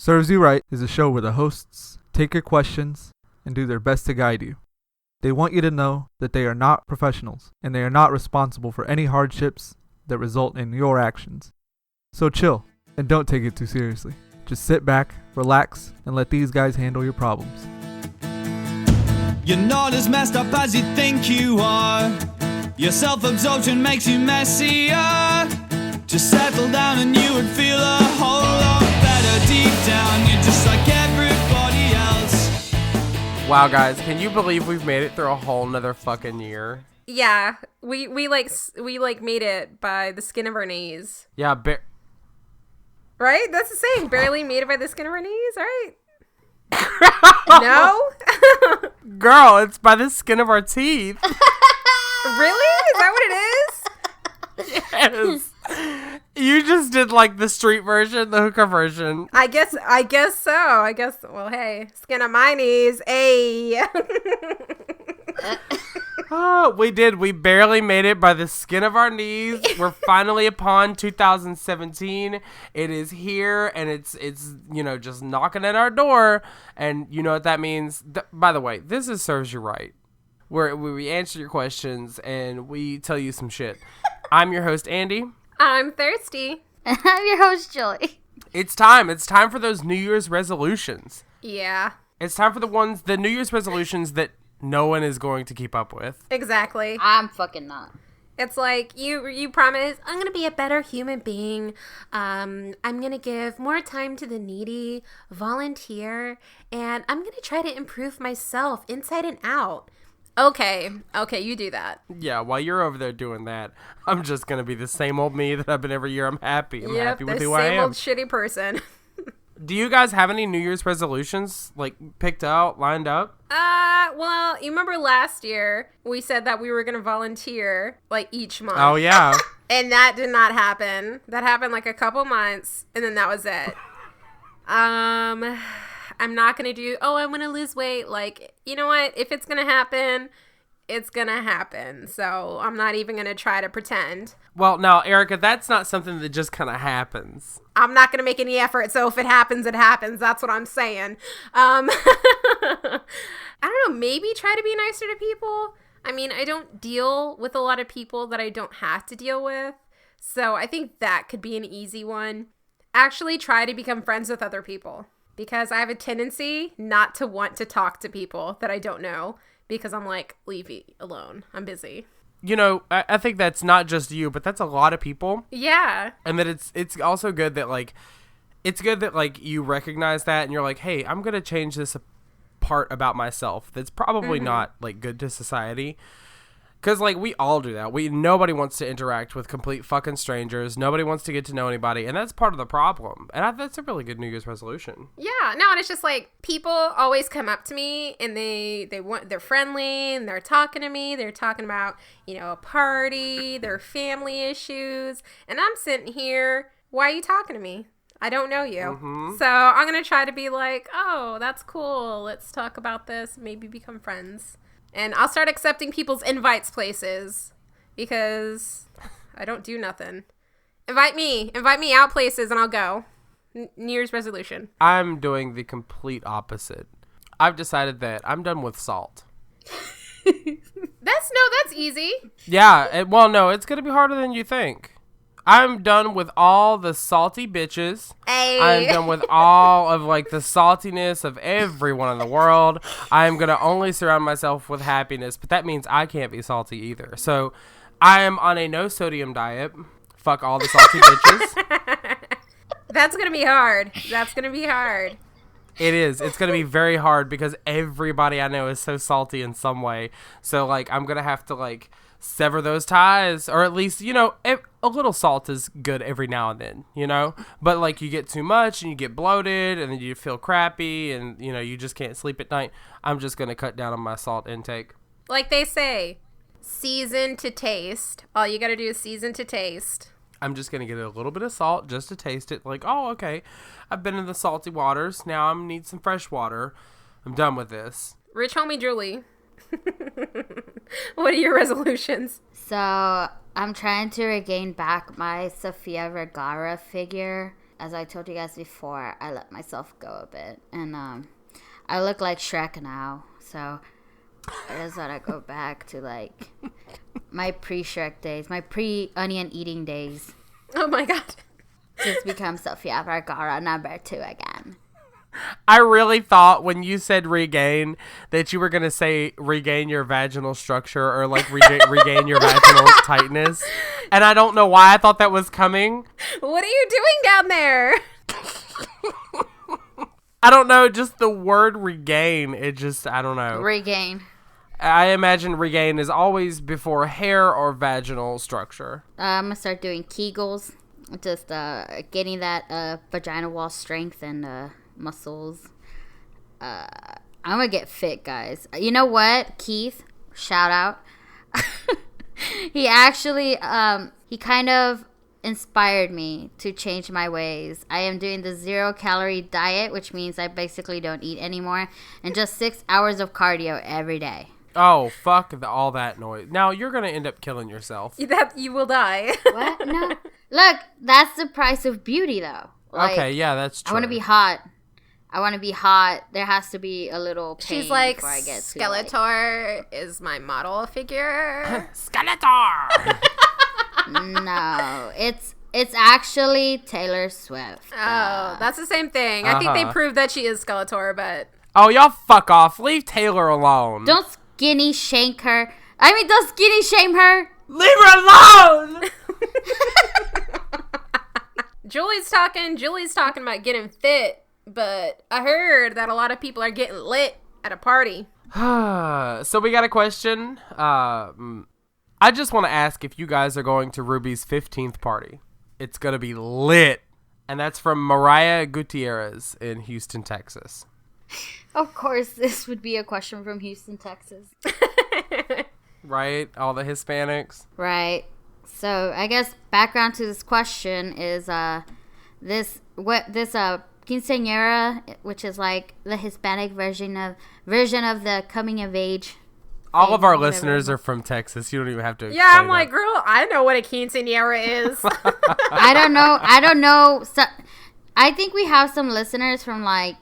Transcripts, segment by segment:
Serves You Right is a show where the hosts take your questions and do their best to guide you. They want you to know that they are not professionals and they are not responsible for any hardships that result in your actions. So chill and don't take it too seriously. Just sit back, relax, and let these guys handle your problems. You're not as messed up as you think you are. Your self-absorption makes you messier. Just settle down and you would feel a whole lot better deep down. You're just like everybody else. Wow, guys, can you believe we've made it through a whole nother fucking year? Yeah, we made it by the skin of our knees. Yeah, right? That's the saying. Barely made it by the skin of our knees, right? No? Girl, it's by the skin of our teeth. Really? Is that what it is? Yes. You just did like the street version, the hooker version. I guess so. Well, hey, skin of my knees. Hey. Oh, we did. We barely made it by the skin of our knees. We're finally upon 2017. It is here, and it's just knocking at our door. And you know what that means? By the way, this is Serves You Right, where we answer your questions and we tell you some shit. I'm your host, Andy. I'm thirsty. And I'm your host, Joy. It's time. It's time for those New Year's resolutions. Yeah. It's time for the New Year's resolutions that no one is going to keep up with. Exactly. I'm fucking not. It's like you promise, I'm going to be a better human being. I'm going to give more time to the needy, volunteer, and I'm going to try to improve myself inside and out. Okay, you do that. Yeah, while you're over there doing that, I'm just going to be the same old me that I've been every year. I'm happy. I'm happy with who I am. Same old shitty person. Do you guys have any New Year's resolutions, like, picked out, lined up? Well, you remember last year, we said that we were going to volunteer, like, each month. Oh, yeah. And that did not happen. That happened, like, a couple months, and then that was it. I'm not going to do, I want to lose weight. Like, you know what? If it's going to happen, it's going to happen. So I'm not even going to try to pretend. Well, now, Erica, that's not something that just kind of happens. I'm not going to make any effort. So if it happens, it happens. That's what I'm saying. I don't know. Maybe try to be nicer to people. I mean, I don't deal with a lot of people that I don't have to deal with. So I think that could be an easy one. Actually try to become friends with other people. Because I have a tendency not to want to talk to people that I don't know. Because I'm like, leave me alone. I'm busy. You know, I think that's not just you, but that's a lot of people. Yeah. And that it's also good that, like, you recognize that and you're like, hey, I'm going to change this part about myself that's probably not, like, good to society. Because, like, we all do that. Nobody wants to interact with complete fucking strangers. Nobody wants to get to know anybody. And that's part of the problem. And that's a really good New Year's resolution. Yeah. No, and it's just like people always come up to me and they're friendly and they're talking to me. They're talking about, a party, their family issues. And I'm sitting here. Why are you talking to me? I don't know you. Mm-hmm. So I'm going to try to be like, oh, that's cool. Let's talk about this. Maybe become friends. And I'll start accepting people's invites places because I don't do nothing. Invite me out places and I'll go. New Year's resolution. I'm doing the complete opposite. I've decided that I'm done with salt. That's easy. Yeah. No, it's going to be harder than you think. I'm done with all the salty bitches. Hey. I'm done with all of, like, the saltiness of everyone in the world. I'm going to only surround myself with happiness, but that means I can't be salty either. So I am on a no sodium diet. Fuck all the salty bitches. That's going to be hard. It is. It's going to be very hard because everybody I know is so salty in some way. So, like, I'm going to have to, like, sever those ties, or at least, a little salt is good every now and then, but like you get too much and you get bloated and then you feel crappy and you just can't sleep at night. I'm just going to cut down on my salt intake. Like they say, season to taste. All you got to do is season to taste. I'm just going to get a little bit of salt just to taste it. Like, oh, okay, I've been in the salty waters. Now I'm need some fresh water. I'm done with this. Rich homie Julie. What are your resolutions? So I'm trying to regain back my Sophia Vergara figure. as I told you guys before, I let myself go a bit. And I look like Shrek now. So I just want to go back to, like, my pre-Shrek days. My pre-onion eating days. Oh, my God. Just become Sophia Vergara number 2 again. I really thought when you said regain that you were going to say regain your vaginal structure or like regain your vaginal tightness. And I don't know why I thought that was coming. What are you doing down there? I don't know. Just the word regain. It just, I don't know. Regain. I imagine regain is always before hair or vaginal structure. I'm going to start doing Kegels. Just getting that vaginal wall strength and muscles. I'm gonna get fit, guys. You know what, Keith, shout out. He actually he kind of inspired me to change my ways. I am doing the 0-calorie diet, which means I basically don't eat anymore, and just 6 hours of cardio every day. Oh, fuck all that noise. Now you're gonna end up killing yourself. That you will die. What? No. Look, that's the price of beauty, though. Like, okay, yeah, that's true. I want to be hot. There has to be a little pain. She's like, before I get to, Skeletor is my model figure. Skeletor! No, it's actually Taylor Swift. Oh, that's the same thing. I think they proved that she is Skeletor, but... Oh, y'all fuck off. Leave Taylor alone. Don't skinny shame her. Don't skinny shame her. Leave her alone! Julie's talking about getting fit, but I heard that a lot of people are getting lit at a party. So we got a question. I just want to ask if you guys are going to Ruby's 15th party. It's going to be lit. And that's from Mariah Gutierrez in Houston, Texas. Of course, this would be a question from Houston, Texas. Right? All the Hispanics. Right. So I guess background to this question is this Quinceañera, which is like the Hispanic version of the coming of age. All of our listeners are from Texas. You don't even have to explain Yeah, I'm like, girl, I know what a quinceañera is. I don't know. So, I think we have some listeners from like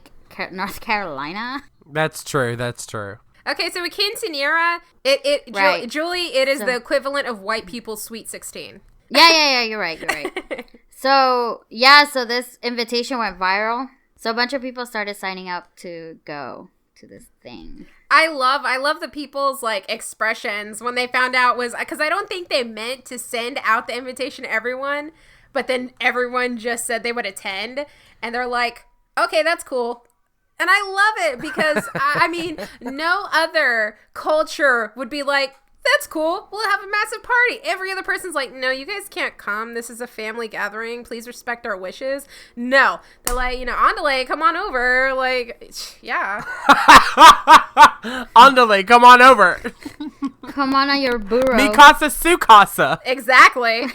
North Carolina. That's true. Okay, so a quinceañera, Right. Julie, it is the equivalent of white people's Sweet 16. Yeah, you're right. So this invitation went viral. So a bunch of people started signing up to go to this thing. I love the people's like expressions when they found out was because I don't think they meant to send out the invitation to everyone, but then everyone just said they would attend, and they're like, okay, that's cool. And I love it because, I mean, no other culture would be like, that's cool. We'll have a massive party. Every other person's like, no, you guys can't come. This is a family gathering. Please respect our wishes. No. They're like, Andale, come on over. Like, yeah. Andale, come on over. Come on your burro. Mi casa, su casa. Exactly.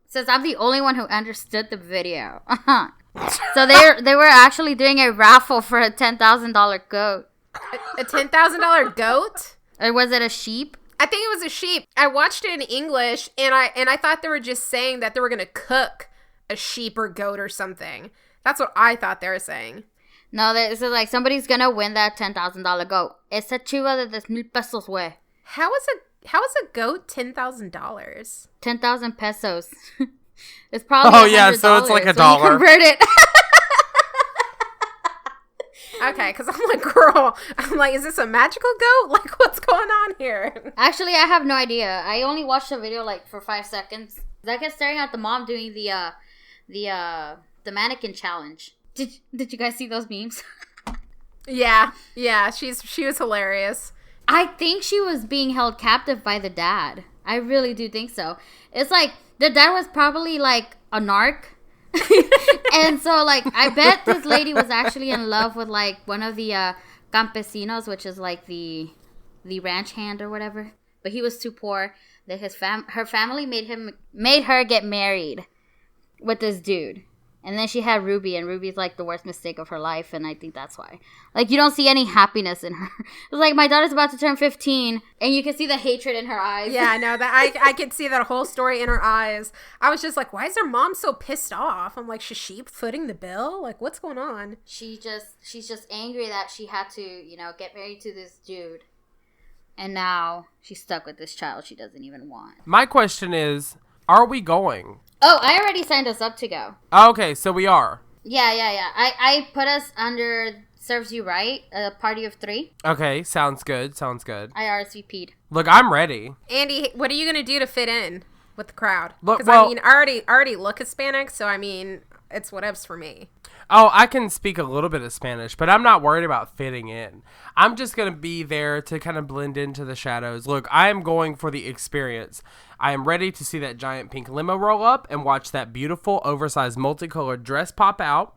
Says I'm the only one who understood the video. So they were actually doing a raffle for a $10,000 goat. A $10,000 goat? Or was it a sheep? I think it was a sheep. I watched it in English, and I thought they were just saying that they were going to cook a sheep or goat or something. That's what I thought they were saying. No, this is like somebody's going to win that $10,000 goat. Esa chiva de 10,000 pesos, güey. How is a goat $10,000? 10,000 pesos. It's probably $100, yeah, so it's like $1. Convert it. Okay, because I'm like, girl, is this a magical goat? Like, what's going on here? Actually, I have no idea. I only watched the video like for 5 seconds. I kept staring at the mom doing the mannequin challenge. Did you guys see those memes? Yeah, she was hilarious. I think she was being held captive by the dad. I really do think so. It's like the dad was probably like a narc. And so like I bet this lady was actually in love with like one of the campesinos, which is like the ranch hand or whatever. But he was too poor that her family made her get married with this dude. And then she had Ruby, and Ruby's like the worst mistake of her life, and I think that's why. Like, you don't see any happiness in her. It's like, my daughter's about to turn 15, and you can see the hatred in her eyes. Yeah, I know that. I could see that whole story in her eyes. I was just like, why is her mom so pissed off? I'm like, is she footing the bill? Like, what's going on? She's just angry that she had to, get married to this dude. And now she's stuck with this child she doesn't even want. My question is, are we going? Oh, I already signed us up to go. Okay, so we are. Yeah. I put us under Serves You Right, a party of 3. Okay, sounds good. I RSVP'd. Look, I'm ready. Andy, what are you going to do to fit in with the crowd? Look, Because, well, I already look Hispanic, so, it's whatevs for me. Oh, I can speak a little bit of Spanish, but I'm not worried about fitting in. I'm just going to be there to kind of blend into the shadows. Look, I am going for the experience. I am ready to see that giant pink limo roll up and watch that beautiful, oversized, multicolored dress pop out.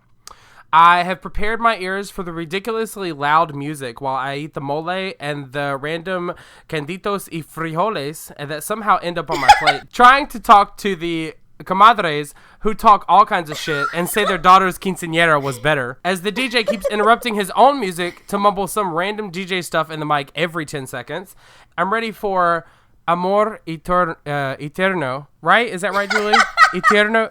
I have prepared my ears for the ridiculously loud music while I eat the mole and the random canditos y frijoles and that somehow end up on my plate. Trying to talk to the comadres who talk all kinds of shit and say their daughter's quinceañera was better, as the DJ keeps interrupting his own music to mumble some random DJ stuff in the mic every 10 seconds. I'm ready for amor eterno, right? Is that right, Julie? Eterno.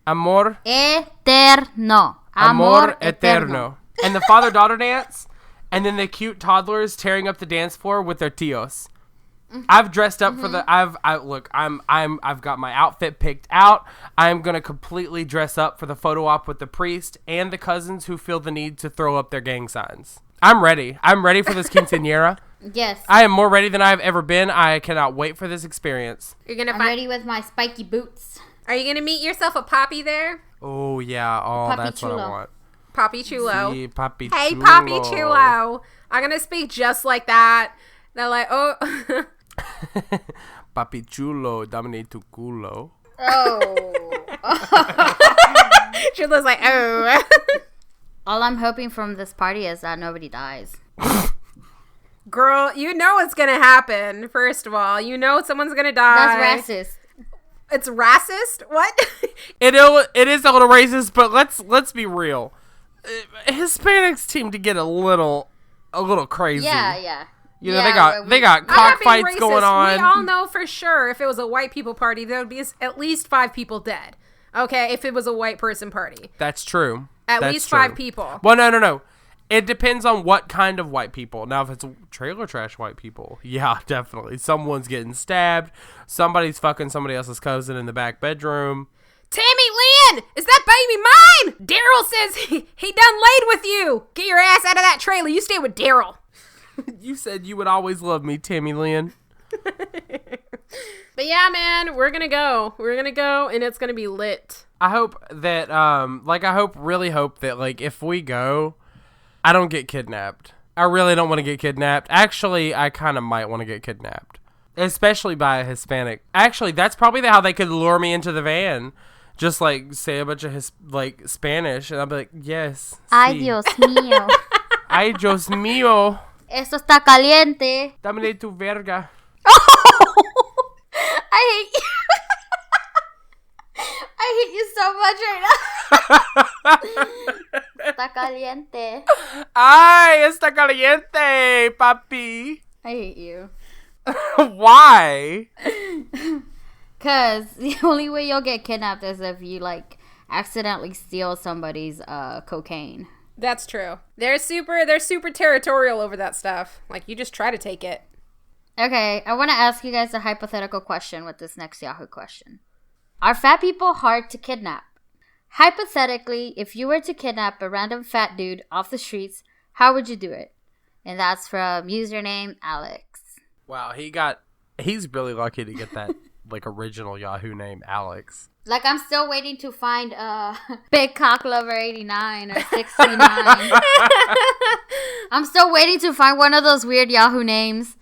Amor eterno. And the father-daughter dance, and then the cute toddlers tearing up the dance floor with their tios. I've dressed up for the. I've got my outfit picked out. I'm gonna completely dress up for the photo op with the priest and the cousins who feel the need to throw up their gang signs. I'm ready. I'm ready for this quinceañera. Yes. I am more ready than I have ever been. I cannot wait for this experience. I'm ready with my spiky boots. Are you gonna meet yourself a poppy there? Oh yeah. Oh, Papi that's chulo. what I want. Poppy chulo. Sí, papi Hey, chulo. Poppy Chulo. I'm going to speak just like that. They're like, oh. Papi chulo, dame tu culo. Oh. Chulo's like, oh. All I'm hoping from this party is that nobody dies. Girl, you know what's going to happen, first of all. You know someone's going to die. That's racist. It's racist? What? It is a little racist, but let's be real. Hispanics seem to get a little crazy. Yeah. You know, they got cockfights going on. We all know for sure if it was a white people party, there would be at least 5 people dead. Okay, if it was a white person party. That's true. At That's least true. 5 people. Well, no. It depends on what kind of white people. Now, if it's trailer trash white people, yeah, definitely. Someone's getting stabbed. Somebody's fucking somebody else's cousin in the back bedroom. Tammy Lynn! Is that baby mine? Daryl says he done laid with you. Get your ass out of that trailer. You stay with Daryl. You said you would always love me, Tammy Lynn. But yeah, man, we're gonna go. We're gonna go, and it's gonna be lit. I hope that, really hope that, like, if we go, I don't get kidnapped. I really don't want to get kidnapped. Actually, I kind of might want to get kidnapped. Especially by a Hispanic. Actually, that's probably how they could lure me into the van. Just, like, say a bunch of, Spanish, and I'll be like, yes. Ay, sí. Dios mío. Ay, Dios mío. Esto está caliente. Dame tu verga. I hate you. I hate you so much right now. Está caliente. Ay, está caliente, papi. I hate you. Why? Because the only way you'll get kidnapped is if you, accidentally steal somebody's cocaine. That's true. They're super territorial over that stuff. Like, you just try to take it. Okay, I want to ask you guys a hypothetical question with this next Yahoo question. Are fat people hard to kidnap? Hypothetically, if you were to kidnap a random fat dude off the streets, how would you do it? And that's from username Alex. Wow, he's really lucky to get that, original Yahoo name, Alex. I'm still waiting to find Big Cock Lover 89 or 69. I'm still waiting to find one of those weird Yahoo names,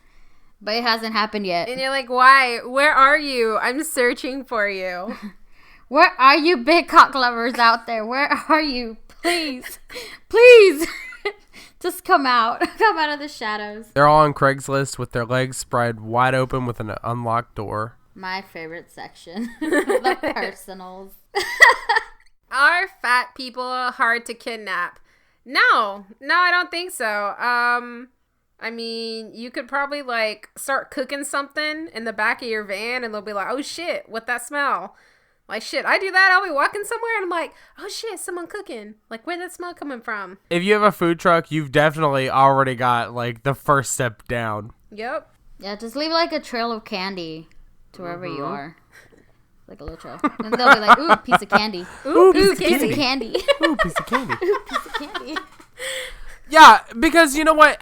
but it hasn't happened yet. And you're like, why? Where are you? I'm searching for you. Where are you, Big Cock Lovers out there? Where are you? Please Just come out. Come out of the shadows. They're all on Craigslist with their legs spread wide open with an unlocked door. My favorite section. The personals. Are fat people hard to kidnap? No, I don't think so. I mean, you could probably like start cooking something in the back of your van and they'll be like, oh shit, what that smell? Like, shit, I do that. I'll be walking somewhere and I'm like, oh shit, someone cooking. Like, where'd that smell coming from? If you have a food truck, you've definitely already got like the first step down. Yep. Yeah, just leave like a trail of candy to wherever you are. Like a little trail. And they'll be like, ooh, piece of candy. Ooh, piece of Piece candy. of candy. Ooh, piece of candy. Ooh, piece of candy. Yeah, because you know what?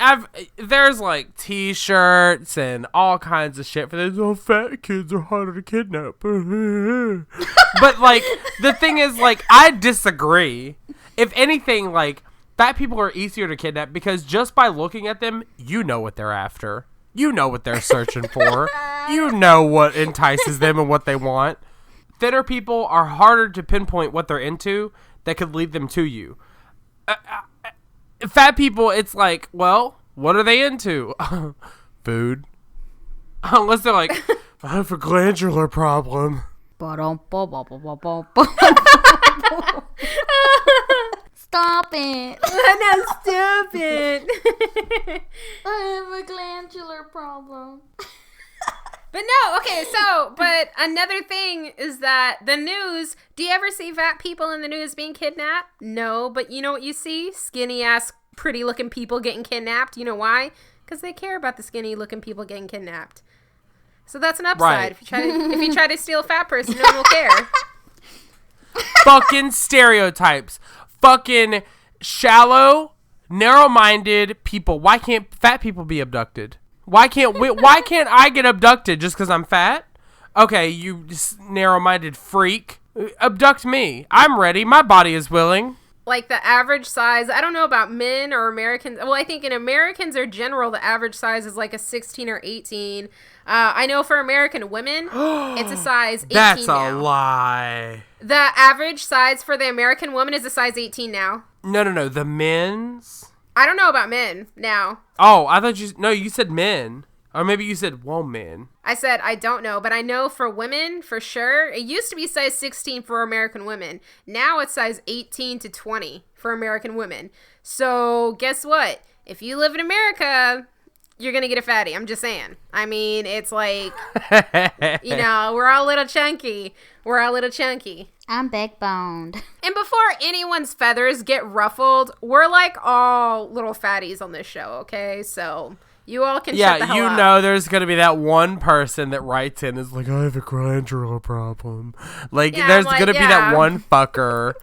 There's like T-shirts and all kinds of shit for this. Oh, fat kids are harder to kidnap. But like, the thing is, like, I disagree. If anything, like, fat people are easier to kidnap because just by looking at them, you know what they're after. You know what they're searching for. You know what entices them and what they want. Thinner people are harder to pinpoint what they're into that could lead them to you. Fat people, it's like, well, what are they into? Food. Unless they're like, I have a glandular problem. Stop it. No, stupid. I have a glandular problem. But no, okay, but another thing is that the news, do you ever see fat people in the news being kidnapped? No, but you know what you see? Skinny ass, pretty looking people getting kidnapped. You know why? Because they care about the skinny looking people getting kidnapped. So that's an upside. Right. If you try to steal a fat person, no one will care. Fucking stereotypes. Fucking shallow, narrow-minded people. Why can't fat people be abducted? Why can't I get abducted just because I'm fat? Okay, you narrow-minded freak. Abduct me. I'm ready. My body is willing. Like the average size, I don't know about men or Americans. Well, I think in Americans or general, the average size is like a 16 or 18. I know for American women, it's a size 18 That's now. a lie. The average size for the American woman is a size 18 now. No. The men's? I don't know about men now. Oh, I thought you said men. Or maybe you said woman. I said I don't know, but I know for women, for sure. It used to be size 16 for American women. Now it's size 18 to 20 for American women. So guess what? If you live in America, you're going to get a fatty. I'm just saying. I mean, it's like, you know, we're all a little chunky. I'm big boned. And before anyone's feathers get ruffled, we're like all little fatties on this show, okay? So you all can shut the hell up. You know there's going to be that one person that writes in is like, I have a glandular problem. Like, Yeah, there's I'm like, going to be that one fucker.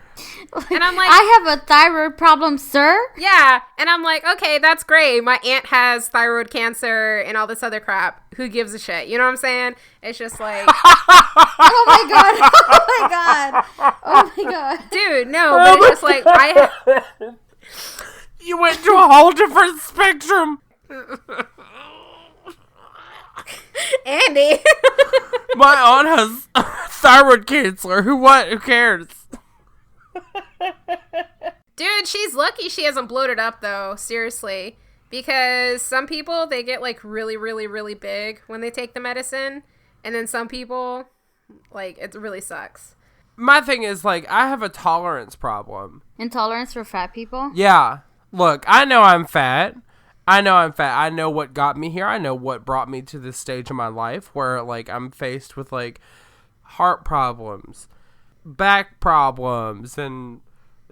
And I'm like, I have a thyroid problem, sir. yeah. And I'm like, okay, that's great. My aunt has thyroid cancer and all this other crap. Who gives a shit? You know what I'm saying? It's just like, Oh my god. Oh my god. Oh my god. dude, no. But it's just like, You went to a whole different spectrum. Andy. My aunt has thyroid cancer. Who cares? Dude, she's lucky she hasn't bloated up, though. Seriously. Because some people, they get, like, really, really, really big when they take the medicine. And then some people, like, it really sucks. My thing is, like, I have a tolerance problem. Intolerance for fat people? Yeah. Look, I know I'm fat. I know what got me here. I know what brought me to this stage of my life where, like, I'm faced with, like, heart problems, back problems, and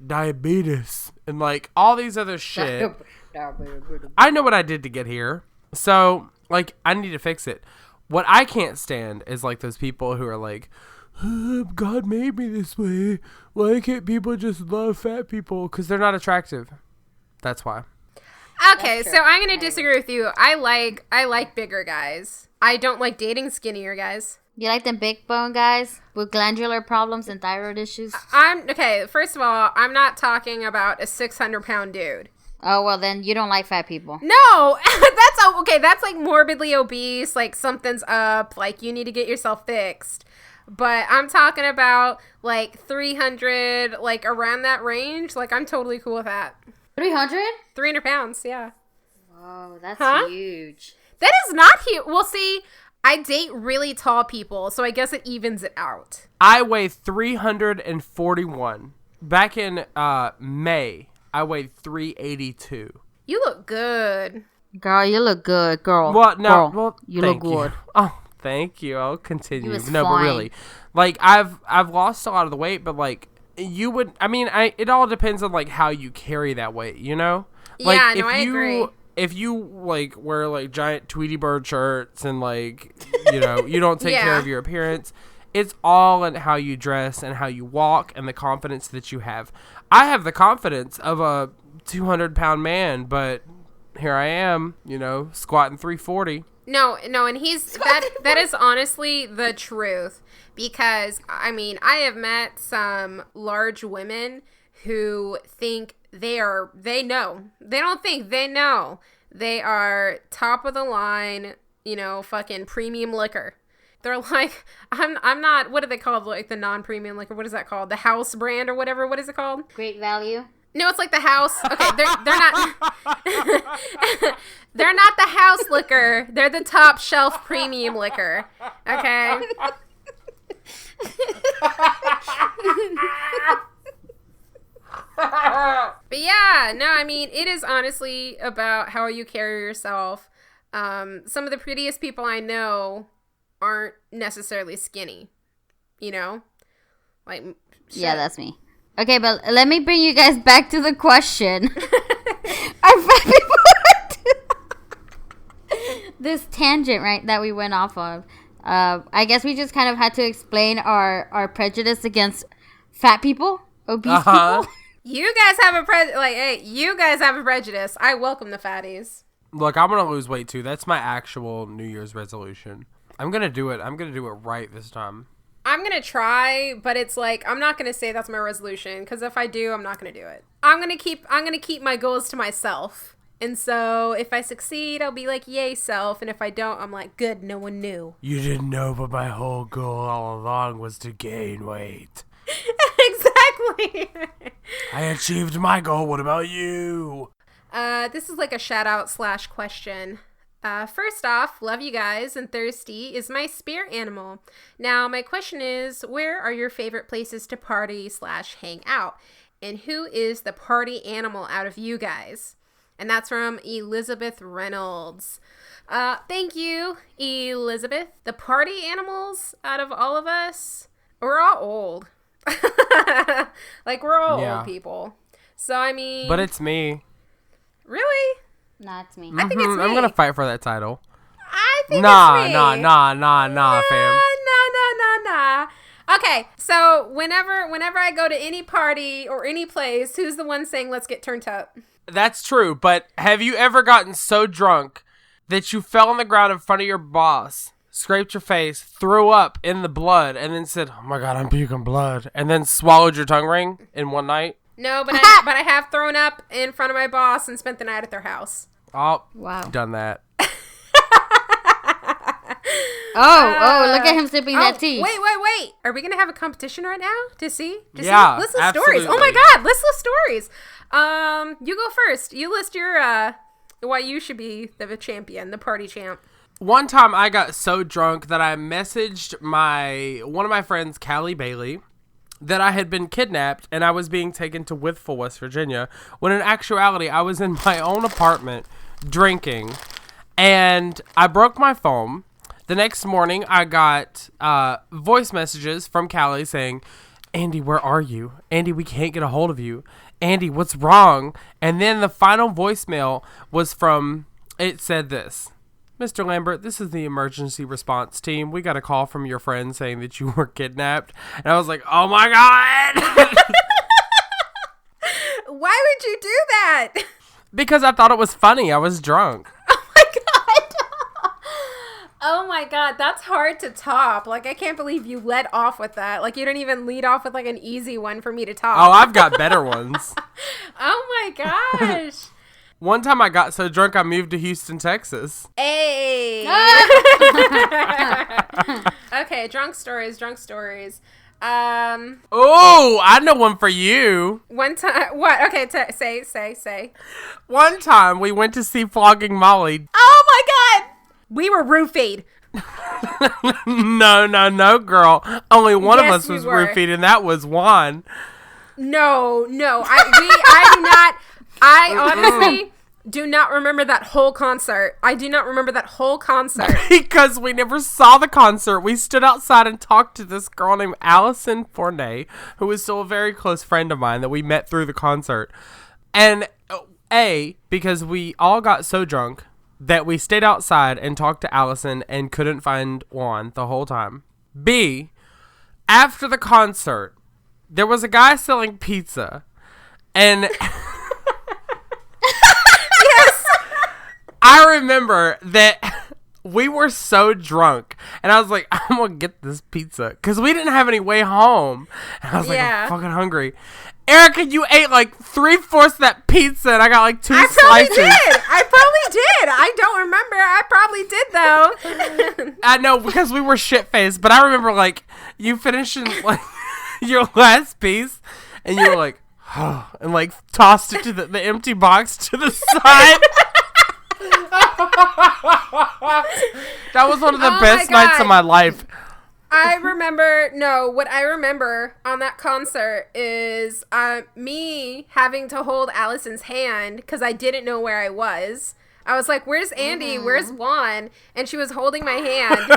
diabetes, and, like, all these other shit. I know what I did to get here. So, like, I need to fix it. What I can't stand is, like, those people who are like, God made me this way. Why can't people just love fat people? Because they're not attractive. That's why. Okay, so I'm going to disagree with you. I like bigger guys. I don't like dating skinnier guys. You like them big bone guys with glandular problems and thyroid issues? Okay, first of all, I'm not talking about a 600-pound dude. Oh, well, then you don't like fat people. No, that's like morbidly obese, like something's up, like you need to get yourself fixed. But I'm talking about like 300, like around that range, like I'm totally cool with that. 300? 300 pounds, yeah. Whoa, that's huge. That is not huge. Well, see, I date really tall people, so I guess it evens it out. I weigh 341. Back in May, I weighed 382. You look good. Girl, you look good, girl. Well, no, girl, well, you look good. Oh, thank you. I'll continue. was No, fine. but really, like I've lost a lot of the weight, but like you would. I mean, it all depends on like how you carry that weight. You know? Like, Yeah, no, I agree. If you like wear like giant Tweety Bird shirts and like you know you don't take care Yeah. of your appearance, it's all in how you dress and how you walk and the confidence that you have. I have the confidence of a 200-pound man, but here I am, you know, squatting 340. No, and that is honestly the truth, because I mean, I have met some large women who think they know they are top of the line, you know, fucking premium liquor. They're like, I'm not, what are they called, like the non-premium liquor, what is that called, the house brand or whatever, what is it called? Great value. No, it's like the house. Okay, they're not. They're not the house liquor. They're the top shelf premium liquor. Okay. But yeah, no, I mean, it is honestly about how you carry yourself. Some of the prettiest people I know aren't necessarily skinny. You know, like. Yeah, that's me. Okay, but let me bring you guys back to the question. Are fat people this tangent, right, that we went off of? I guess we just kind of had to explain our prejudice against fat people, obese people. You guys have a you guys have a prejudice. I welcome the fatties. Look, I'm gonna lose weight too. That's my actual New Year's resolution. I'm gonna do it. I'm gonna do it right this time. I'm going to try, but it's like, I'm not going to say that's my resolution, because if I do, I'm not going to do it. I'm going to keep my goals to myself. And so if I succeed, I'll be like, yay, self. And if I don't, I'm like, good, no one knew. You didn't know, but my whole goal all along was to gain weight. Exactly. I achieved my goal. What about you? This is like a shout out / question. First off, love you guys, and thirsty is my spirit animal. Now, my question is, where are your favorite places to party / hang out? And who is the party animal out of you guys? And that's from Elizabeth Reynolds. Thank you, Elizabeth. The party animals out of all of us, we're all old. Like, we're all old people. So, I mean... But it's me. Really? Nah, it's me. I think it's me. I'm gonna fight for that title. I think it's me. Nah, fam. Nah. Okay, so whenever I go to any party or any place, who's the one saying, let's get turned up? That's true, but have you ever gotten so drunk that you fell on the ground in front of your boss, scraped your face, threw up in the blood, and then said, oh my God, I'm puking blood, and then swallowed your tongue ring in one night? No, but I have thrown up in front of my boss and spent the night at their house. Oh, wow. Done that. Look at him sipping that tea. Wait. Are we going to have a competition right now to see? Yeah, Let's list absolutely. stories. Oh my God, let's list stories. You go first. You list your, why you should be the champion, the party champ. One time I got so drunk that I messaged one of my friends, Callie Bailey, that I had been kidnapped and I was being taken to Withful, West Virginia, when in actuality I was in my own apartment drinking, and I broke my phone. The next morning I got voice messages from Callie saying, Andy, where are you? Andy, we can't get a hold of you. Andy, what's wrong? And then the final voicemail was it said this. Mr. Lambert, this is the emergency response team. We got a call from your friend saying that you were kidnapped. And I was like, oh my God. Why would you do that? Because I thought it was funny. I was drunk. Oh my God, that's hard to top. Like, I can't believe you led off with that. Like, you didn't even lead off with like an easy one for me to top. Oh, I've got better ones. Oh my gosh. One time I got so drunk I moved to Houston, Texas. Hey. Okay, drunk stories. Oh, I know one for you. One time, what? Okay, say. One time we went to see Flogging Molly. Oh my God, we were roofied. No, girl. Only one of Yes, us we was were. roofied, and that was Juan. No, I do not. I honestly do not remember that whole concert. I do not remember that whole concert. Because we never saw the concert. We stood outside and talked to this girl named Allison Fournet, who was still a very close friend of mine that we met through the concert. And because we all got so drunk that we stayed outside and talked to Allison and couldn't find Juan the whole time. B, after the concert, there was a guy selling pizza. And I remember that we were so drunk, and I was like, I'm gonna get this pizza because we didn't have any way home. And I was like, I'm fucking hungry. Erica, you ate like 3/4 of that pizza, and I got like 2 slices. I probably did. I don't remember. I probably did though. I know, because we were shit faced, but I remember like you finishing like your last piece, and you were like, oh, and like tossed it to the empty box to the side. That was one of the best nights of my life. What I remember on that concert is me having to hold Allison's hand because I didn't know where I was. I was like, where's Andy? Where's Juan? And she was holding my hand.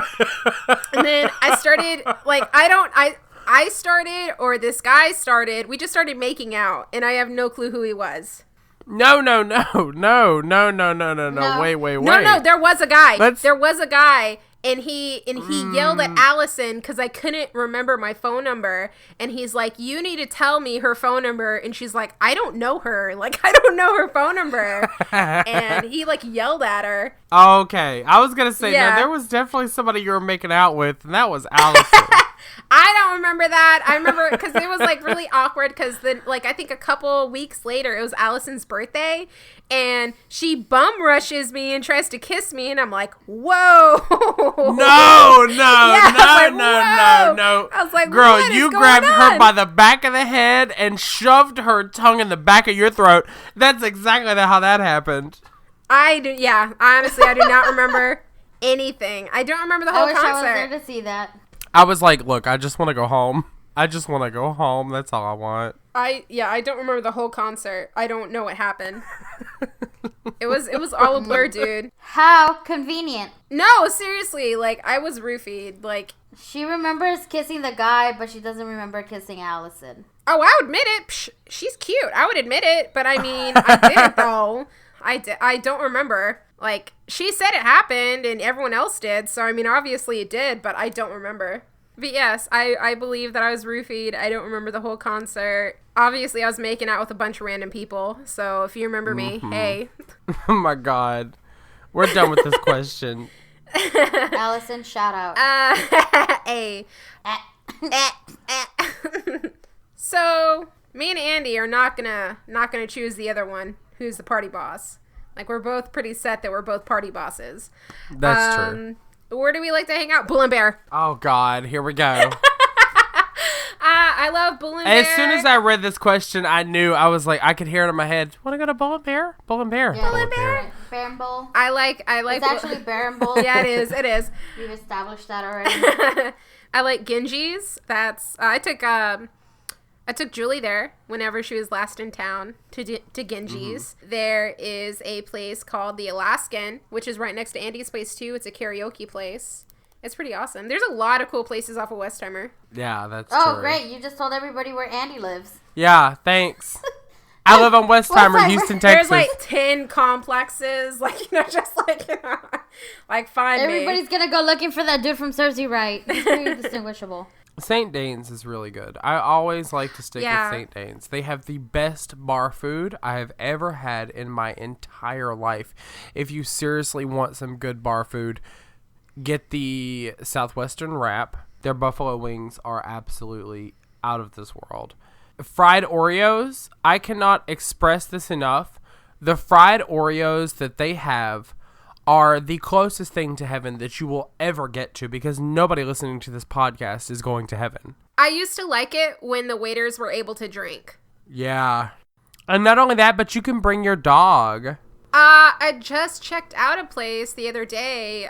And then I started, like, I started, or this guy started, we just started making out, and I have no clue who he was. No. Wait. No, there was a guy. There was a guy, and he yelled at Allison because I couldn't remember my phone number, and he's like, you need to tell me her phone number, and she's like, I don't know her. Like, I don't know her phone number. And he, like, yelled at her. Okay. I was going to say, no, there was definitely somebody you were making out with, and that was Allison. I don't remember that. I remember because it was like really awkward because then like I think a couple weeks later it was Allison's birthday and she bum rushes me and tries to kiss me and I'm like, whoa. No. I was like, girl, what you is going grabbed her on? by the back of the head and shoved her tongue in the back of your throat. That's exactly how that happened. Honestly, I do not remember anything. I don't remember the whole concert. I was there to see that. I was like, look, I just want to go home. That's all I want. I don't remember the whole concert. I don't know what happened. It was all a blur, dude. How convenient. No, seriously, like I was roofied. Like she remembers kissing the guy, but she doesn't remember kissing Allison. Oh, I would admit it. Psh, she's cute. I would admit it, but I mean, I didn't though. I don't remember. Like, she said it happened and everyone else did. So, I mean, obviously it did, but I don't remember. But yes, I believe that I was roofied. I don't remember the whole concert. Obviously, I was making out with a bunch of random people. So, if you remember me, hey. Oh, my God. We're done with this question. Allison, shout out. Hey. So, me and Andy are not gonna choose the other one, who's the party boss. Like, we're both pretty set that we're both party bosses. That's true. Where do we like to hang out? Bull and Bear. Oh, God. Here we go. I love Bull and Bear. As soon as I read this question, I knew. I was like, I could hear it in my head. Want to go to Bull and Bear? Bull and Bear. Yeah, Bull and Bear. Bear and Bull. I like. It's actually Bear and Bull. Yeah, it is. We've established that already. I like Genji's. That's, I took Julie there whenever she was last in town to Genji's. Mm-hmm. There is a place called the Alaskan, which is right next to Andy's place too. It's a karaoke place. It's pretty awesome. There's a lot of cool places off of Westheimer. Yeah, that's true. Oh, great. You just told everybody where Andy lives. Yeah, thanks. I live on Westheimer, Houston, Texas. There's like 10 complexes. Like, just like, like find Everybody's going to go looking for that dude from Serves You Right. He's pretty distinguishable. St. Dane's is really good. I always like to stick with St. Dane's. They have the best bar food I have ever had in my entire life. If you seriously want some good bar food, get the Southwestern wrap. Their buffalo wings are absolutely out of this world. Fried Oreos, I cannot express this enough. The fried Oreos that they have are the closest thing to heaven that you will ever get to, because nobody listening to this podcast is going to heaven. I used to like it when the waiters were able to drink. Yeah. And not only that, but you can bring your dog. I just checked out a place the other day.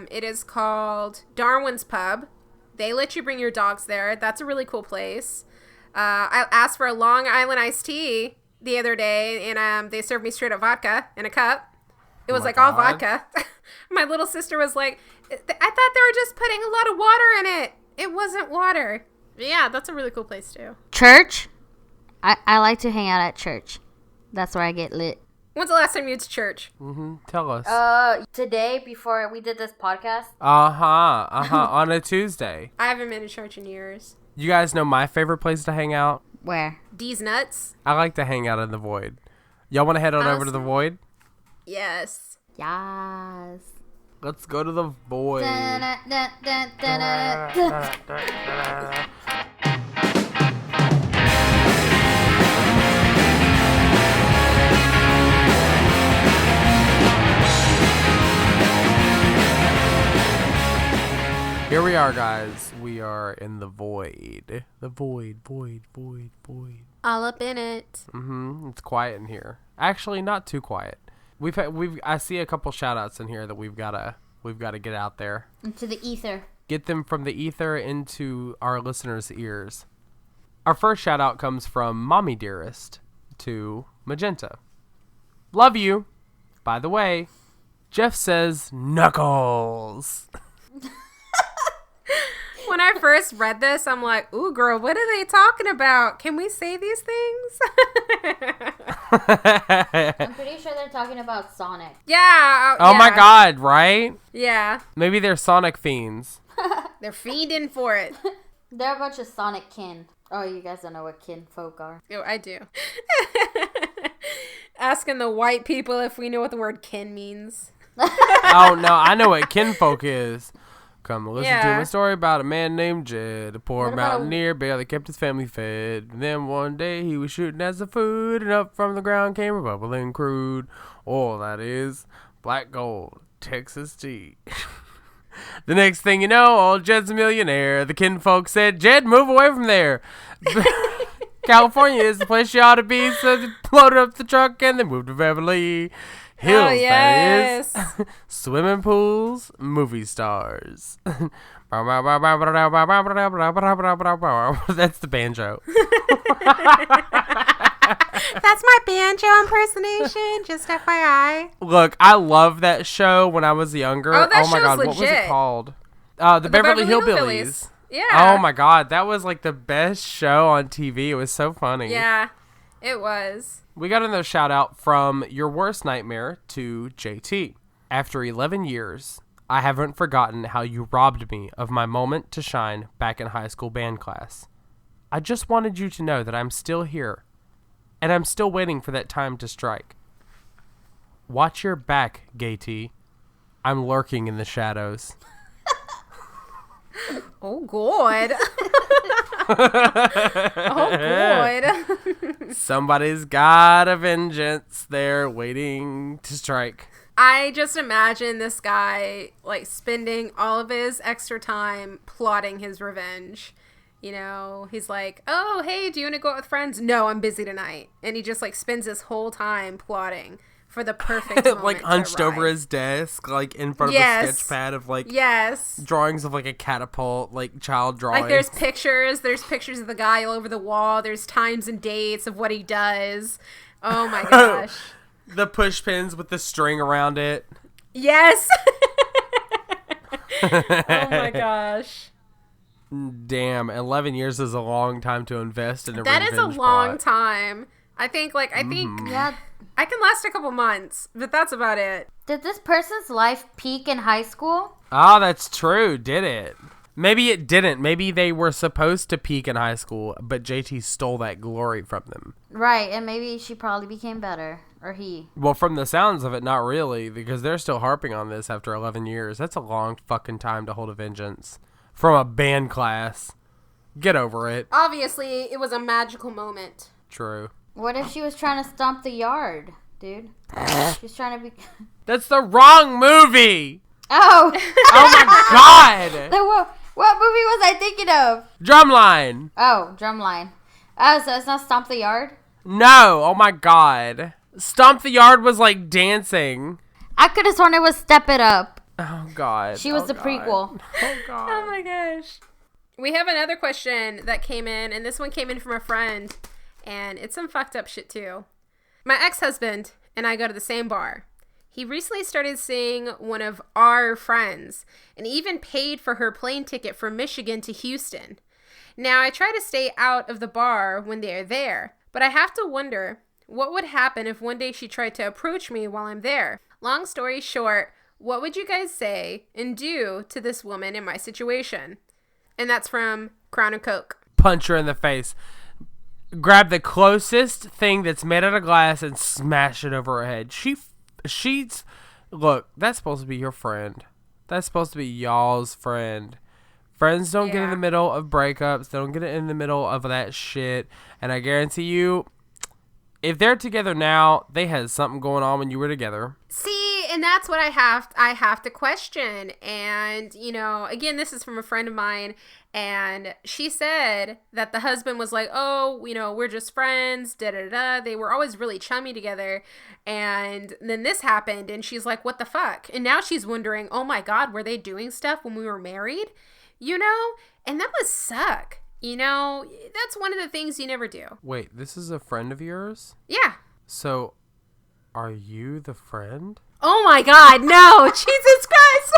It is called Darwin's Pub. They let you bring your dogs there. That's a really cool place. I asked for a Long Island iced tea the other day, and they served me straight up vodka in a cup. It was all vodka. My little sister was like, I thought they were just putting a lot of water in it. It wasn't water. But yeah, that's a really cool place too. Church? I like to hang out at church. That's where I get lit. When's the last time you went to church? Tell us. Today, before we did this podcast. On a Tuesday. I haven't been to church in years. You guys know my favorite place to hang out? Where? D's Nuts. I like to hang out in the Void. Y'all want to head on over to the Void? Yes. Yes. Let's go to the Void. Here we are, guys. We are in the Void. The Void. All up in it. It's quiet in here. Actually, not too quiet. I see a couple shout outs in here that we've gotta get out there. Into the ether. Get them from the ether into our listeners' ears. Our first shout out comes from Mommy Dearest to Magenta. Love you. By the way, Jeff says Knuckles. When I first read this, I'm like, ooh, girl, what are they talking about? Can we say these things? I'm pretty sure they're talking about Sonic. Yeah. Oh my God, right? Yeah. Maybe they're Sonic fiends. They're feeding for it. They're a bunch of Sonic kin. Oh, you guys don't know what kin folk are. Oh, I do. Asking the white people if we know what the word kin means. Oh, no, I know what kinfolk is. Come listen to Yeah. my story about a man named Jed. A poor What about mountaineer barely kept his family fed. And then one day he was shooting at the food, and up from the ground came a bubbling crude oil, that is, black gold, Texas tea. The next thing you know, old Jed's a millionaire. The kinfolk said, Jed, move away from there. California is the place you ought to be, so they loaded up the truck and they moved to Beverly Hills, Oh, yes. that is. Swimming pools, movie stars. That's the banjo. That's my banjo impersonation, just FYI. Look, I love that show when I was younger. Oh, that my show's God, what was it legit. called? The Beverly Hillbillies. Yeah. Oh my God, that was like the best show on TV. It was so funny. Yeah, it was. We got another shout out from Your Worst Nightmare to JT. After 11 years, I haven't forgotten how you robbed me of my moment to shine back in high school band class. I just wanted you to know that I'm still here, and I'm still waiting for that time to strike. Watch your back, Gay T. I'm lurking in the shadows. Oh, God. Oh, God. Somebody's got a vengeance. They're waiting to strike. I just imagine this guy, like, spending all of his extra time plotting his revenge. You know, he's like, oh, hey, do you want to go out with friends? No, I'm busy tonight. And he just, like, spends his whole time plotting for the perfect moment like hunched to over arrive. his desk, like in front of a sketch pad of like drawings of like a catapult, like child drawings. Like there's pictures of the guy all over the wall. There's times and dates of what he does. Oh my gosh. The push pins with the string around it. Yes. Oh my gosh. Damn, 11 years is a long time to invest in a That revenge is a long plot. time. I think Yeah. I can last a couple months, but that's about it. Did this person's life peak in high school? Oh, that's true, did it? Maybe it didn't. Maybe they were supposed to peak in high school, but JT stole that glory from them. Right, and maybe she probably became better. Or he. Well, from the sounds of it, not really, because they're still harping on this after 11 years. That's a long fucking time to hold a vengeance. From a band class. Get over it. Obviously, it was a magical moment. True. What if she was trying to stomp the yard? dude. She's trying to be... That's the wrong movie! Oh! Oh my god! What movie was I thinking of? Drumline! Oh, Drumline. Oh, so it's not Stomp the Yard? No! Oh my god. Stomp the Yard was like dancing. I could have sworn it was Step It Up. Oh god. She was the prequel. Oh god. Oh my gosh. We have another question that came in, and this one came in from a friend, and it's some fucked up shit too. My ex-husband and I go to the same bar. He recently started seeing one of our friends and even paid for her plane ticket from Michigan to Houston. Now, I try to stay out of the bar when they are there, but I have to wonder what would happen if one day she tried to approach me while I'm there. Long story short, what would you guys say and do to this woman in my situation? And that's from Crown and Coke. Punch her in the face. Grab the closest thing that's made out of glass and smash it over her head. She's... Look, that's supposed to be your friend. That's supposed to be y'all's friend. Friends don't get in the middle of breakups. They don't get in the middle of that shit. And I guarantee you, if they're together now, they had something going on when you were together. See, and that's what I have to question. And, you know, again, this is from a friend of mine, and she said that the husband was like, oh, you know, we're just friends, da-da-da. They were always really chummy together. And then this happened, and she's like, what the fuck? And now she's wondering, oh my God, were they doing stuff when we were married? You know? And that must suck. You know, that's one of the things you never do. Wait, this is a friend of yours? Yeah. So, are you the friend? Oh my God, no. Jesus Christ.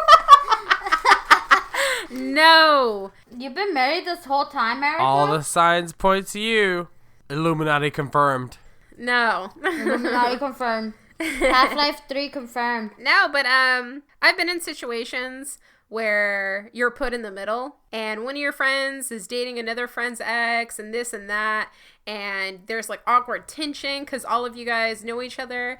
No. You've been married this whole time, Erica? All the signs point to you. Illuminati confirmed. No. Illuminati confirmed. Half-Life 3 confirmed. No, but I've been in situations where you're put in the middle and one of your friends is dating another friend's ex and this and that, and there's like awkward tension because all of you guys know each other.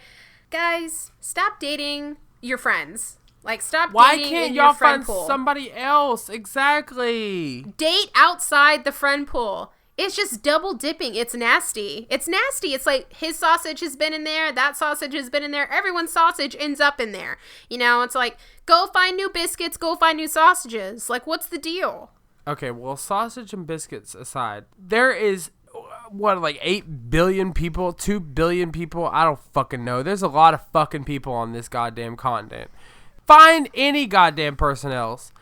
Guys, stop dating your friends. Like, stop dating in your friend pool. Why can't y'all find somebody else? Exactly. Date outside the friend pool. It's just double dipping. It's nasty. It's nasty. It's like his sausage has been in there. That sausage has been in there. Everyone's sausage ends up in there. You know, it's like, go find new biscuits. Go find new sausages. Like, what's the deal? Okay, well, sausage and biscuits aside, there is, what, like 8 billion people? 2 billion people? I don't fucking know. There's a lot of fucking people on this goddamn continent. Find any goddamn person else.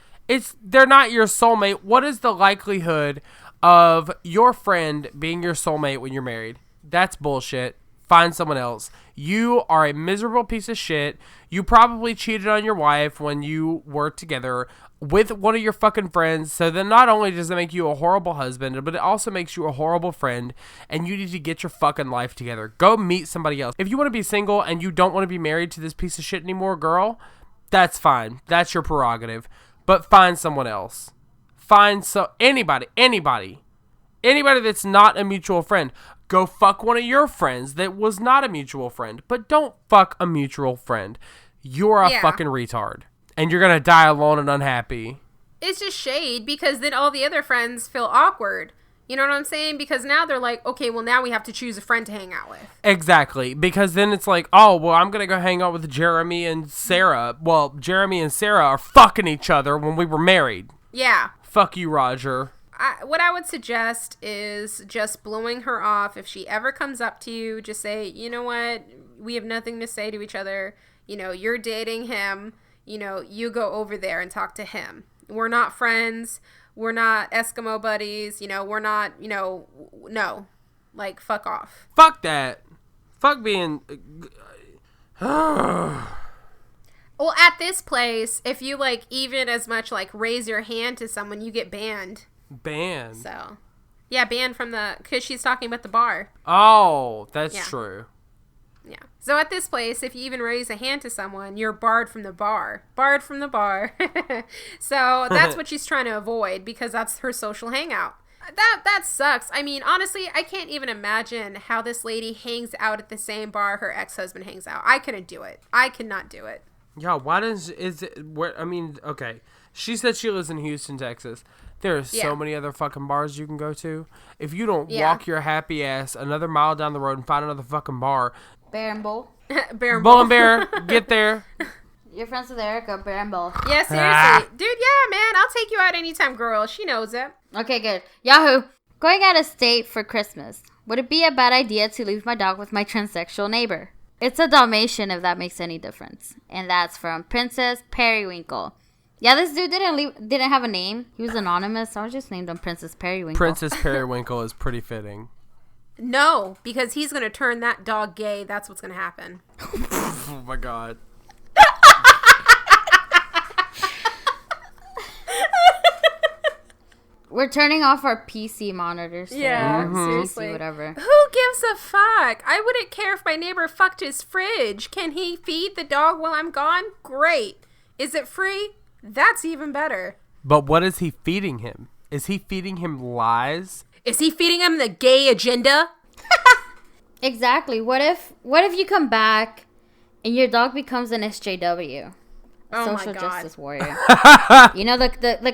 They're not your soulmate. What is the likelihood of your friend being your soulmate when you're married? That's bullshit. Find someone else. You are a miserable piece of shit. You probably cheated on your wife when you were together with one of your fucking friends. So then not only does it make you a horrible husband, but it also makes you a horrible friend, and you need to get your fucking life together. Go meet somebody else. If you want to be single and you don't want to be married to this piece of shit anymore, girl, that's fine. That's your prerogative. But find someone else. Anybody that's not a mutual friend. Go fuck one of your friends that was not a mutual friend, but don't fuck a mutual friend. You're a fucking retard, and you're gonna die alone and unhappy. It's just shade, because then all the other friends feel awkward. You know what I'm saying? Because now they're like, okay, well, now we have to choose a friend to hang out with. Exactly, because then it's like, oh, well, I'm gonna go hang out with Jeremy and Sarah. Well, Jeremy and Sarah are fucking each other when we were married. Yeah. Fuck you, Roger. What I would suggest is just blowing her off. If she ever comes up to you, just say, you know what? We have nothing to say to each other. You know, you're dating him. You know, you go over there and talk to him. We're not friends. We're not Eskimo buddies. You know, we're not, you know, no. Like, fuck off. Fuck that. Fuck being... Well, at this place, if you, like, even as much, like, raise your hand to someone, you get banned. Banned? So, yeah, banned from because she's talking about the bar. Oh, that's true. Yeah. So at this place, if you even raise a hand to someone, you're barred from the bar. Barred from the bar. So that's what she's trying to avoid, because that's her social hangout. That sucks. I mean, honestly, I can't even imagine how this lady hangs out at the same bar her ex-husband hangs out. I couldn't do it. I could not do it. Yeah, why okay. She said she lives in Houston, Texas. There are so many other fucking bars you can go to. If you don't walk your happy ass another mile down the road and find another fucking bar. Bear and Bowl. Bear and Bull and Bear, get there. You're friends with Erica, Bear and Bull. Yeah, seriously. Dude, yeah, man. I'll take you out anytime, girl. She knows it. Okay, good. Yahoo! Going out of state for Christmas. Would it be a bad idea to leave my dog with my transsexual neighbor? It's a Dalmatian, if that makes any difference. And that's from Princess Periwinkle. Yeah, this dude didn't have a name. He was anonymous, so I just named him Princess Periwinkle. Princess Periwinkle is pretty fitting. No, because he's going to turn that dog gay. That's what's going to happen. Oh my god. We're turning off our PC monitors. Yeah, seriously. PC, Whatever. Who gives a fuck? I wouldn't care if my neighbor fucked his fridge. Can he feed the dog while I'm gone? Great. Is it free? That's even better. But what is he feeding him? Is he feeding him lies? Is he feeding him the gay agenda? Exactly. What if you come back and your dog becomes an SJW? Oh Social my God. justice warrior. You know the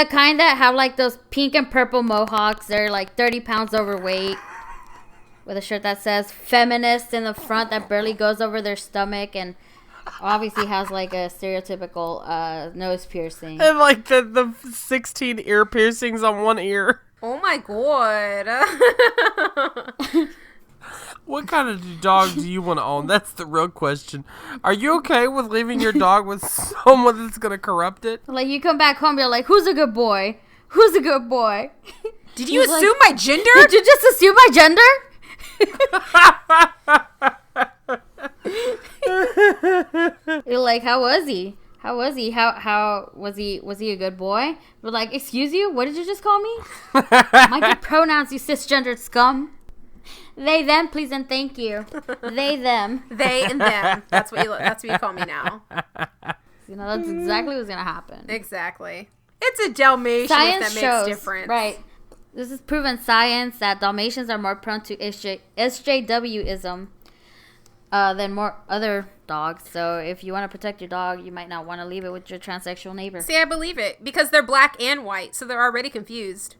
kind that have like those pink and purple mohawks. They're like 30 pounds overweight with a shirt that says feminist in the front that barely goes over their stomach and obviously has like a stereotypical nose piercing. And like the 16 ear piercings on one ear. Oh my God. What kind of dog do you want to own? That's the real question. Are you okay with leaving your dog with someone that's going to corrupt it? Like you come back home, you're like, who's a good boy? Who's a good boy? Did you assume my gender? Did you just assume my gender? You're like, how was he? How was he? How was he? Was he a good boy? We're like, excuse you? What did you just call me? Mind your pronouns, you cisgendered scum. They, them, please and thank you. They, them. They and them. That's what you call me now. You know, that's exactly what's gonna happen. Exactly. It's a Dalmatian Science that shows, makes difference. right? This is proven science that Dalmatians are more prone to SJWism than more other dogs. So if you want to protect your dog, you might not want to leave it with your transsexual neighbor. See, I believe it because they're black and white, so they're already confused.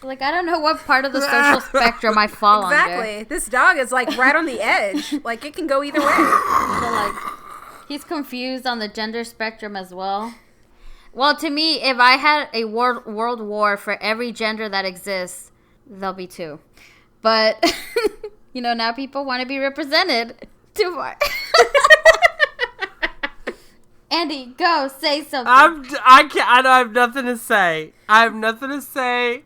Like, I don't know what part of the social spectrum I fall under. Exactly. This dog is like right on the edge. Like it can go either way. So, like, he's confused on the gender spectrum as well. Well, to me, if I had a world war for every gender that exists, there'll be two. But, you know, now people want to be represented. Too far. Andy, go, say something. I have nothing to say. I have nothing to say.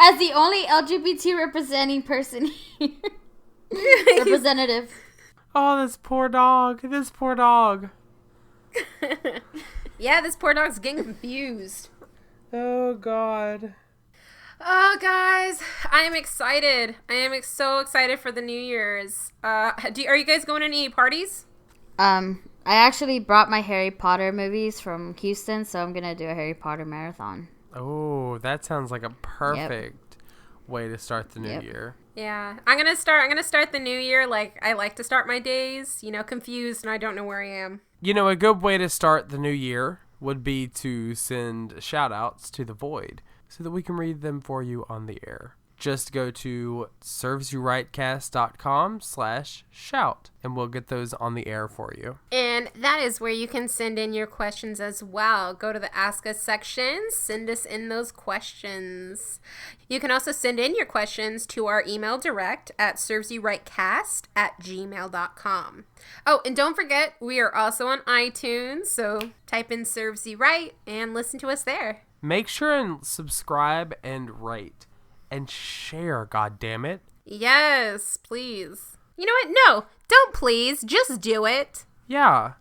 As the only LGBT representing person here. Representative. Oh, this poor dog. This poor dog. Yeah, this poor dog's getting confused. Oh, God. Oh, guys, I am excited. I am so excited for the New Year's. Are you guys going to any parties? I actually brought my Harry Potter movies from Houston, so I'm gonna do a Harry Potter marathon. Oh, that sounds like a perfect way to start the new year. Yeah, I'm gonna start the new year like I like to start my days. You know, confused and I don't know where I am. You know, a good way to start the new year would be to send shout outs to the void so that we can read them for you on the air. Just go to servesyouRightcast.com/shout and we'll get those on the air for you. And that is where you can send in your questions as well. Go to the Ask Us section, send us in those questions. You can also send in your questions to our email direct at servesyouRightcast@gmail.com. Oh, and don't forget, we are also on iTunes, so type in Serves You Right and listen to us there. Make sure and subscribe and rate. And share, goddammit. Yes, please. You know what? No, don't please. Just do it. Yeah.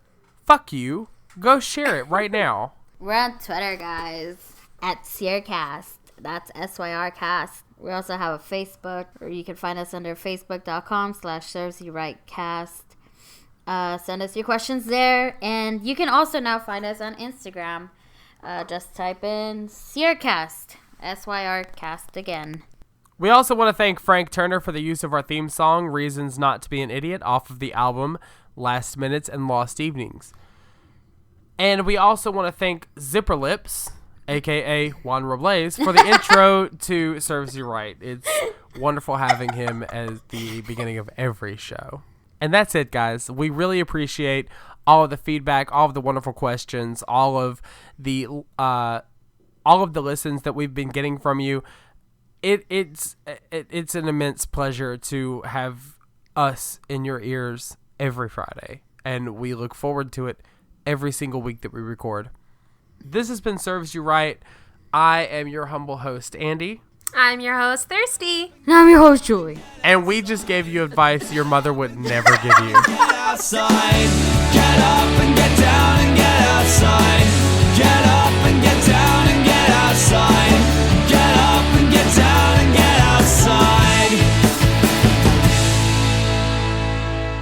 Fuck you. Go share it right now. We're on Twitter, guys. At SYRcast. That's SYRcast. We also have a Facebook, or you can find us under facebook.com/servesyouRightcast. Send us your questions there. And you can also now find us on Instagram. Just type in SYRcast. SYRcast again. We also want to thank Frank Turner for the use of our theme song, Reasons Not to Be an Idiot, off of the album Last Minutes and Lost Evenings. And we also want to thank Zipper Lips, A.K.A. Juan Robles, for the intro to Serves You Right. It's wonderful having him as the beginning of every show. And that's it, guys. We really appreciate all of the feedback, all of the wonderful questions, all of the listens that we've been getting from you. It's an immense pleasure to have us in your ears every Friday, and we look forward to it every single week that we record. This has been Serves You Right. I am your humble host, Andy. I'm your host, Thirsty. And I'm your host, Julie. And we just gave you advice your mother would never give you. Get outside, get up and get down and get outside. Get up and get down and get outside. Get up and get down and get outside.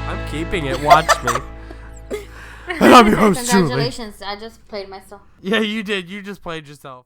I'm keeping it. Watch me. And I'm your host, Julie. Congratulations. I just played myself. Yeah, you did. You just played yourself.